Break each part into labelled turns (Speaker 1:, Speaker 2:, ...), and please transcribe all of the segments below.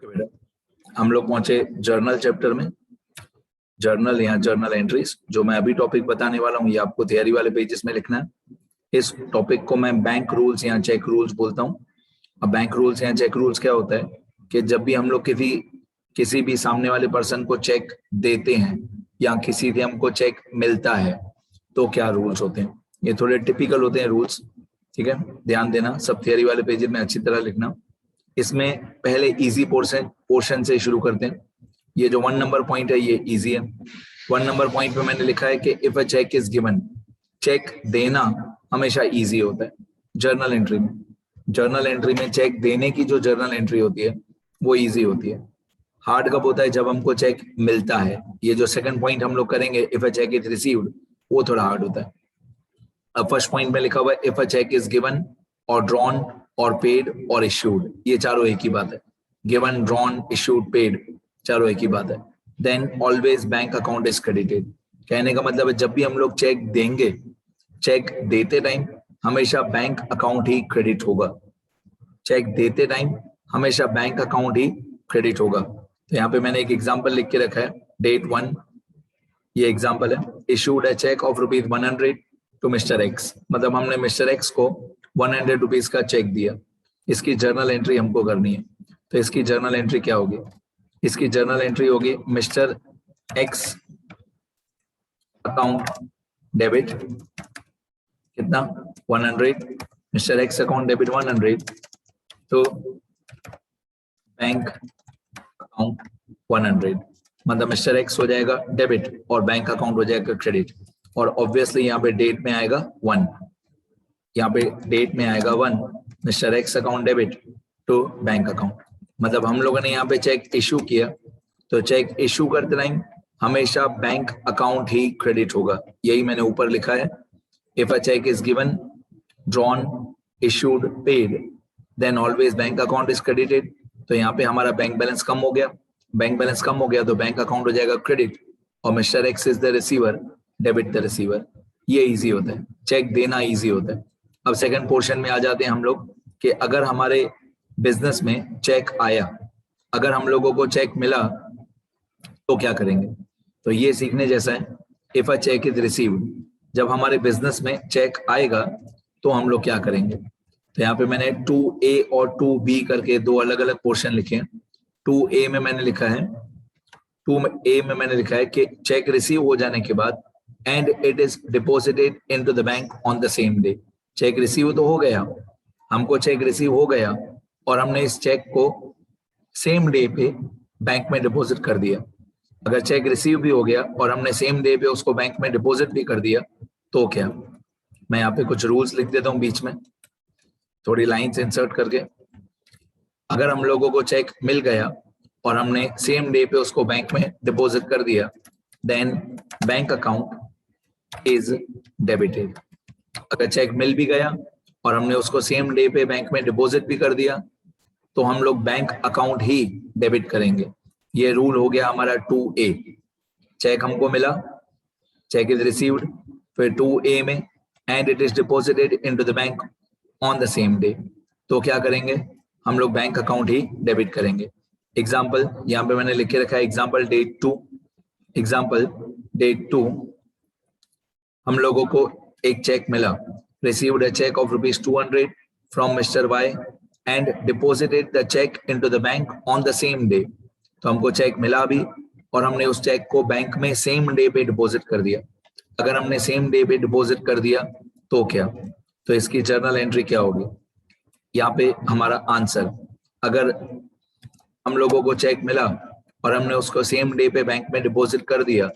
Speaker 1: Okay बेटा, हम लोग पहुंचे जर्नल चैप्टर में। जर्नल या जर्नल एंट्रीज, जो मैं अभी टॉपिक बताने वाला हूँ, ये आपको थियरी वाले पेजेस में लिखना है। इस टॉपिक को मैं बैंक रूल्स या चेक रूल्स बोलता हूँ। अब बैंक रूल्स या चेक रूल्स क्या होता है कि जब भी हम लोग किसी भी सामने वाले पर्सन को चेक देते हैं या किसी से हमको चेक मिलता है तो क्या रूल्स होते हैं। ये थोड़े टिपिकल होते हैं रूल्स, ठीक है, ध्यान देना। सब थियरी वाले पेजेस में अच्छी तरह लिखना। इसमें पहले इजी पोर्शन से शुरू करते हैं। ये जो 1 नंबर पॉइंट है ये इजी है। 1 नंबर पॉइंट पे मैंने लिखा है कि if a cheque is given, cheque देना हमेशा इजी होता है जर्नल एंट्री में। जर्नल एंट्री में चेक देने की जो जर्नल एंट्री होती है वो इजी होती है। हार्ड कब होता है? जब हमको चेक मिलता है। ये जो सेकंड पॉइंट हम लोग करेंगे, if a cheque is received, वो थोड़ा हार्ड होता है। अब फर्स्ट पॉइंट में लिखा हुआ है if a cheque is given और ड्रॉन और पेड और इश्यूड, ये चारों एक ही बात है। गिवन, ड्रॉन, इश्यूड, पेड, चारों एक ही बात है। Then always bank account is credited. कहने का मतलब है जब भी हम लोग चेक देंगे, चेक देते टाइम हमेशा बैंक अकाउंट ही क्रेडिट होगा। चेक देते टाइम हमेशा बैंक अकाउंट ही क्रेडिट होगा। तो यहाँ पे मैंने एक एग्जांपल लिख के रखा है, डेट 1, ये एग्जांपल है। Issued a cheque of ₹100 to Mister X, मतलब हमने मिस्टर एक्स को 100 रुपीज का चेक दिया। इसकी जर्नल एंट्री हमको करनी है। तो इसकी जर्नल एंट्री क्या होगी? इसकी जर्नल एंट्री होगी मिस्टर एक्स अकाउंट डेबिट कितना? 100। मिस्टर एक्स अकाउंट डेबिट 100 तो बैंक अकाउंट 100, मतलब मिस्टर एक्स हो जाएगा डेबिट और बैंक अकाउंट हो जाएगा क्रेडिट। और ऑब्वियसली यहाँ पे डेट में आएगा 1, यहाँ पे डेट में आएगा 1, Mister X account debit to bank account. मतलब हम लोगों ने यहाँ पे चेक इशू किया, तो चेक इशू करते टाइम हमेशा बैंक अकाउंट ही क्रेडिट होगा। यही मैंने ऊपर लिखा है, if a cheque is given, drawn, issued, paid, then always bank account is credited. तो यहाँ पे हमारा बैंक बैलेंस कम हो गया। बैंक बैलेंस कम हो गया तो बैंक अकाउंट हो जाएगा क्रेडिट और mister x is the receiver, debit the receiver. ये इजी होता है, चेक देना इजी होता है। अब सेकंड पोर्शन में आ जाते हैं हम लोग कि अगर हमारे बिजनेस में चेक आया, अगर हम लोगों को चेक मिला तो क्या करेंगे। तो ये सीखने जैसा है। If a cheque is received, जब हमारे बिजनेस में चेक आएगा तो हम लोग क्या करेंगे। तो यहाँ पे मैंने 2A और 2B करके दो अलग अलग पोर्शन लिखे हैं। 2A में मैंने लिखा है, 2A में मैंने लिखा है कि चेक रिसीव हो जाने के बाद and it is deposited into the bank on the same day. Check receive तो हो गया, हमको चेक रिसीव हो गया और हमने इस चेक को सेम डे पे बैंक में डिपॉजिट कर दिया। अगर चेक रिसीव भी हो गया और हमने सेम डे पे उसको बैंक में डिपॉजिट भी कर दिया तो क्या। मैं यहाँ पे कुछ रूल्स लिख देता हूँ बीच में, थोड़ी लाइंस इंसर्ट करके। अगर हम लोगों को चेक मिल गया और हमने सेम डे पे उसको बैंक में डिपॉजिट कर दिया, then bank account is debited. अगर चेक मिल भी गया और हमने उसको सेम डे पे बैंक में डिपॉजिट भी कर दिया तो हम लोग बैंक अकाउंट ही डेबिट करेंगे। ये रूल हो गया हमारा 2A। चेक हमको मिला, चेक इज रिसीव्ड, फिर 2A में and it is deposited into the bank on the same day, तो क्या करेंगे, हम लोग बैंक अकाउंट ही डेबिट करेंगे। एग्जाम्पल यहाँ पे मैंने लिख के रखा है, एग्जाम्पल डेट 2। एग्जाम्पल डेट 2, हम लोगों को एक चेक मिला, received a cheque of ₹200 from Mister Y and deposited the cheque into the bank on the same day. तो हमको चेक मिला भी और हमने उस चेक को बैंक में सेम डे पे डिपॉजिट कर दिया। अगर हमने सेम डे पे डिपॉजिट कर दिया तो क्या। तो इसकी जर्नल एंट्री क्या होगी, यहाँ पे हमारा आंसर, अगर हम लोगों को चेक मिला और हमने उसको सेम डे पे बैंक में डिपॉजिट कर दिया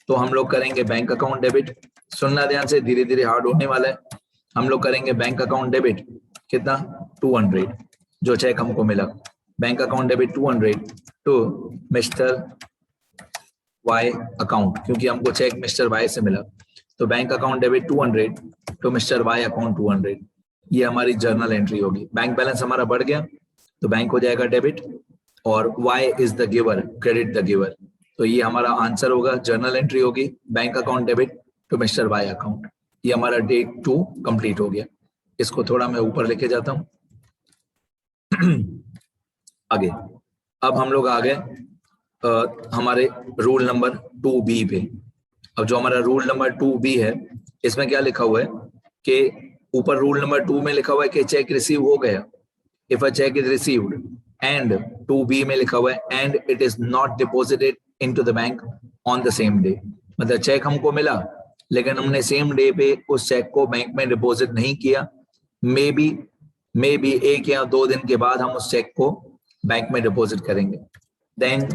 Speaker 1: तो हम लोग करेंगे बैंक अकाउंट डेबिट। सुनना ध्यान से, धीरे धीरे हार्ड होने वाला है। हम लोग करेंगे बैंक अकाउंट डेबिट कितना, 200, जो चेक हमको मिला, bank account debit 200 to Mister Y account, क्योंकि हमको चेक मिस्टर वाई से मिला। तो bank account debit 200 to Mister Y account 200। ये हमारी जर्नल एंट्री होगी। बैंक बैलेंस हमारा बढ़ गया तो बैंक हो जाएगा डेबिट और Y is the giver, credit the giver. तो ये हमारा आंसर होगा, जर्नल एंट्री होगी bank account debit to Mister Y account. ये हमारा डेट 2 कंप्लीट हो गया। इसको थोड़ा मैं ऊपर लेके जाता हूं आगे। अब हम लोग आ गए हमारे रूल नंबर 2B पे। अब जो हमारा रूल नंबर 2B है, इसमें क्या लिखा हुआ है कि ऊपर रूल नंबर 2 में लिखा हुआ है कि चेक रिसीव हो गया, if a cheque is received, and 2B में लिखा हुआ है and it is not deposited into the bank on the same day. मतलब चेक हमको मिला लेकिन हमने सेम डे पे उस चेक को बैंक में डिपॉजिट नहीं किया, मे बी 1 या 2 दिन के बाद हम उस चेक को बैंक में डिपॉजिट करेंगे। देन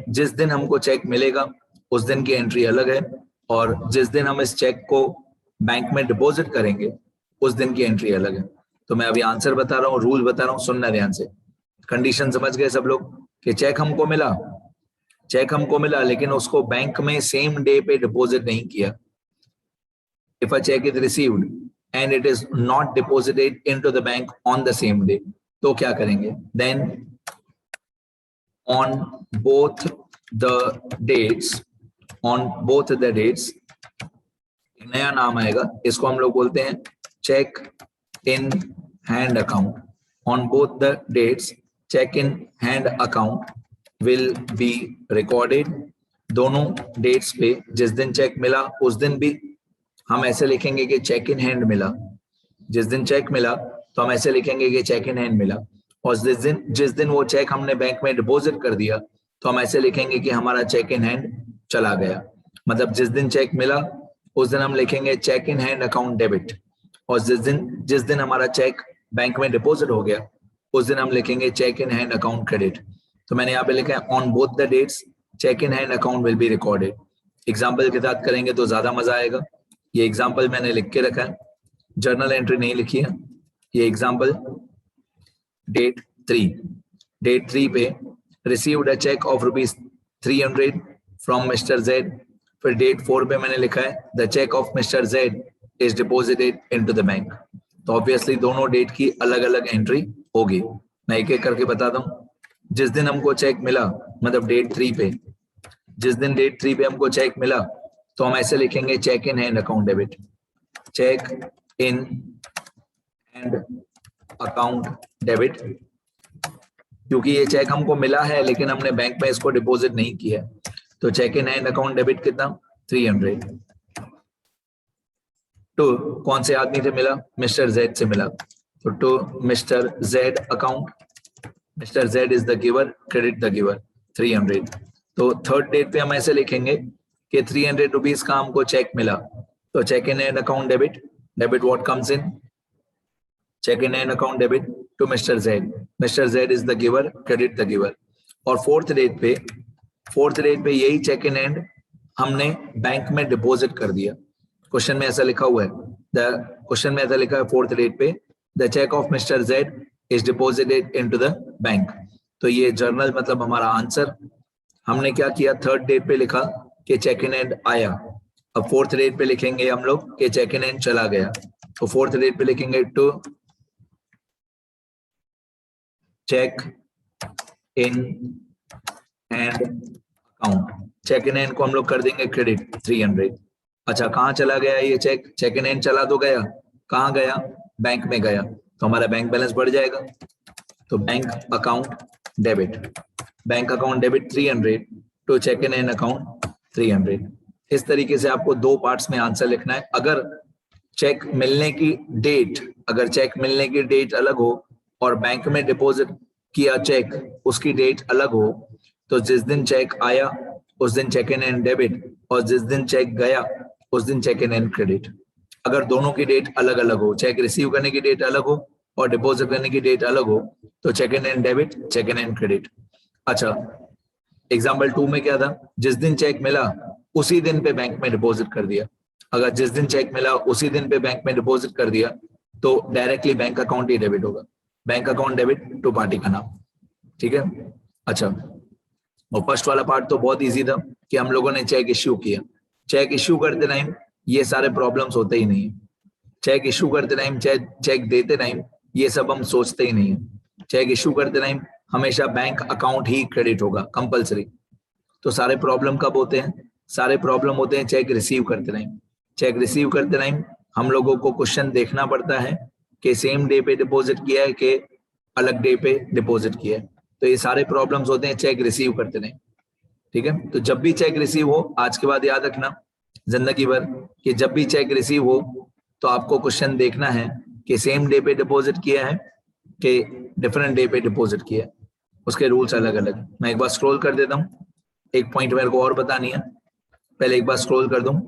Speaker 1: जिस दिन हमको चेक मिलेगा उस दिन की एंट्री अलग है, और जिस दिन हम इस चेक को बैंक में डिपॉजिट करेंगे उस दिन की एंट्री अलग है। तो मैं अभी आंसर बता रहा हूँ, रूल बता रहा हूँ, सुनना ध्यान से। कंडीशन समझ गए सब लोग कि चेक हमको मिला लेकिन उसको बैंक में सेम डे पे डिपॉजिट नहीं किया। If a cheque is received and it is not deposited into the bank on the same day, तो क्या करेंगे? Then on both the dates एक नया नाम आएगा, इसको हम लोग बोलते हैं cheque in hand account. On both the dates cheque in hand account will be recorded. दोनों डेट्स पे जिस दिन चेक मिला उस दिन भी हम ऐसे लिखेंगे कि चेक इन हैंड मिला। जिस दिन चेक मिला तो हम ऐसे लिखेंगे कि चेक इन हैंड मिला, और जिस दिन वो चेक हमने बैंक में डिपॉजिट कर दिया तो हम ऐसे लिखेंगे कि हमारा चेक इन हैंड चला गया। मतलब जिस दिन चेक मिला उस दिन हम लिखेंगे cheque in hand account debit, और जिस दिन हमारा चेक बैंक में डिपॉजिट हो गया उस दिन हम लिखेंगे cheque in hand account credit. तो मैंने यहाँ पे लिखा है on both the dates cheque in hand account will be recorded. Example के साथ करेंगे तो ज्यादा मजा आएगा। ये एग्जाम्पल मैंने लिख के रखा है, जर्नल एंट्री नहीं लिखी है। ये एग्जाम्पल डेट 3 पे received a cheque of ₹300 from mister Z. फिर डेट 4 पे मैंने लिखा है the cheque of mister Z is deposited into the bank. तो ऑब्वियसली दोनों डेट की अलग अलग एंट्री होगी। मैं एक एक करके बताता हूँ। जिस दिन हमको चेक मिला, मतलब डेट 3 पे, जिस दिन डेट 3 पे हमको चेक मिला तो हम ऐसे लिखेंगे cheque in hand account debit, cheque in hand account debit, क्योंकि ये चेक हमको मिला है लेकिन हमने बैंक में इसको डिपॉजिट नहीं किया। तो cheque in hand account debit कितना? 300। तो कौन से आदमी से मिला? मिस्टर जेड से मिला। तो to mister Z account, mister Z is the giver, credit the giver 300। तो थर्ड डेट पे हम ऐसे लिखेंगे कि 300 रुपीज का हमको चेक मिला, तो cheque in hand account debit, debit what comes in, cheque in hand account debit to mister Z, mister Z is the giver, credit the giver. और फोर्थ डेट पे यही चेक इन हैंड हमने bank में deposit कर दिया। Question में ऐसा लिखा हुआ है, क्वेश्चन में ऐसा लिखा है फोर्थ डेट पे the cheque of mister Z is deposited into the bank. तो ये जर्नल मतलब हमारा आंसर। हमने क्या किया? थर्ड डेट पे लिखा कि चेक इन हैंड आया। अब फोर्थ डेट पे लिखेंगे हम लोग कि चेक इन हैंड चला गया। तो फोर्थ डेट पे लिखेंगे to cheque in hand account, cheque in hand को हम लोग कर देंगे क्रेडिट 300। अच्छा, कहाँ चला गया ये चेक? चेक इन हैंड चला तो गया, कहाँ गया? बैंक में गया, तो हमारा बैंक बैलेंस बढ़ जाएगा। तो bank account debit 300 to cheque in hand account 300। इस तरीके से आपको 2 पार्ट्स में आंसर लिखना है। अगर चेक मिलने की डेट अलग हो और बैंक में डिपॉजिट किया चेक उसकी डेट अलग हो, तो जिस दिन चेक आया उस दिन चेक इन हैंड डेबिट, और जिस दिन चेक गया उस दिन चेक इन हैंड क्रेडिट। अगर दोनों की डेट अलग अलग हो, चेक रिसीव करने की डेट अलग हो और डिपॉजिट करने की डेट अलग हो, तो cheque in hand debit, cheque in hand credit. अच्छा, एग्जाम्पल 2 में क्या था? जिस दिन चेक मिला उसी दिन पे बैंक में डिपॉजिट कर दिया। अगर जिस दिन चेक मिला उसी दिन पे बैंक में डिपॉजिट कर दिया तो डायरेक्टली बैंक अकाउंट ही डेबिट होगा, bank account debit to party का नाम। ठीक है। अच्छा, और फर्स्ट वाला पार्ट तो बहुत इजी था कि हम लोगों ने चेक इश्यू किया। चेक इश्यू करते टाइम ये सारे प्रॉब्लम्स होते ही नहीं है। चेक इश्यू करते टाइम, चेक देते टाइम ये सब हम सोचते ही नहीं है। चेक इश्यू करते टाइम हमेशा बैंक अकाउंट ही क्रेडिट होगा कंपलसरी। तो सारे प्रॉब्लम कब होते हैं? सारे प्रॉब्लम होते हैं चेक रिसीव करते टाइम। चेक रिसीव करते टाइम हम लोगों को क्वेश्चन देखना पड़ता है कि सेम डे पे डिपॉजिट किया है कि अलग डे पे डिपॉजिट किया है। तो ये सारे प्रॉब्लम्स होते हैं चेक रिसीव करते नहीं, ठीक है। तो जब भी चेक रिसीव हो, आज के बाद याद रखना जिंदगी भर कि जब भी चेक रिसीव हो तो आपको क्वेश्चन देखना है कि सेम डे पे डिपॉजिट किया है कि डिफरेंट डे पे डिपॉजिट किया है, उसके रूल्स अलग अलग। मैं एक बार स्क्रॉल कर देता हूँ, एक पॉइंट मेरे को और बतानी है, पहले एक बार स्क्रॉल कर दूं,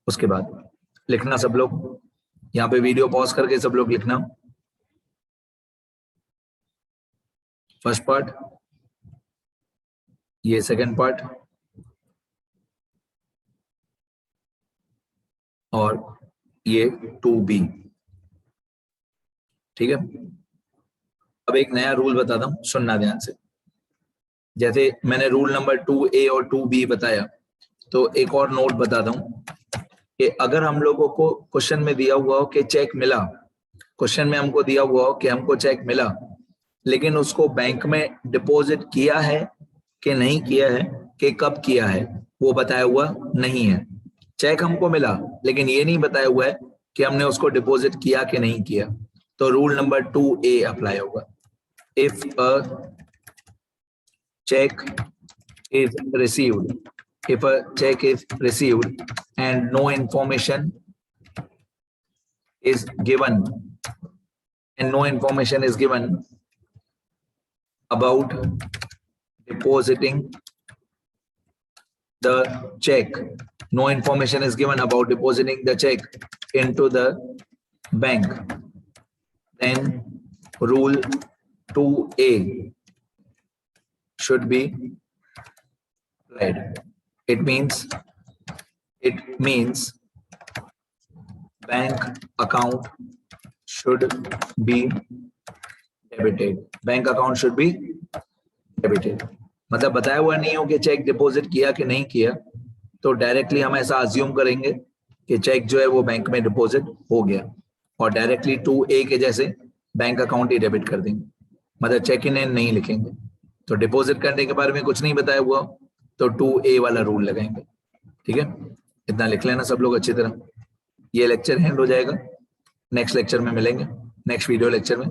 Speaker 1: उसके बाद लिखना सब लोग, यहाँ पे वीडियो पॉज करके सब लोग लिखना। फर्स्ट पार्ट, ये सेकंड पार्ट, और ये 2B, ठीक है। अब एक नया रूल बताता हूं, सुनना ध्यान से। जैसे मैंने रूल नंबर 2A और 2B बताया, तो एक और नोट बताता हूं कि अगर हम लोगों को क्वेश्चन में दिया हुआ हो कि चेक मिला, क्वेश्चन में हमको दिया हुआ हो कि हमको चेक मिला, लेकिन उसको बैंक में डिपॉजिट किया है कि नहीं किया है, कि कब किया है, वो बताया हुआ नहीं है। चेक हमको मिला लेकिन ये नहीं बताया हुआ है कि हमने उसको डिपॉजिट किया कि नहीं किया, तो रूल नंबर 2A अप्लाई होगा। If a check is received, if a check is received and no information is given, and no information is given about depositing the check, no information is given about depositing the check into the bank, then rule 2A should be applied. It means bank account should be debited. Bank account should be debited. मतलब बताया हुआ नहीं हो कि check deposit किया कि नहीं किया, तो डायरेक्टली हम ऐसा अज्यूम करेंगे कि चेक जो है वो बैंक में डिपॉजिट हो गया, और डायरेक्टली 2A के जैसे बैंक अकाउंट ही डेबिट कर देंगे, मतलब चेक इन एंड नहीं लिखेंगे। तो डिपॉजिट करने के बारे में कुछ नहीं बताया हुआ तो 2A वाला रूल लगाएंगे, ठीक है। इतना लिख लेना सब लोग अच्छी तरह। ये लेक्चर एंड हो जाएगा, नेक्स्ट लेक्चर में मिलेंगे, नेक्स्ट वीडियो लेक्चर में।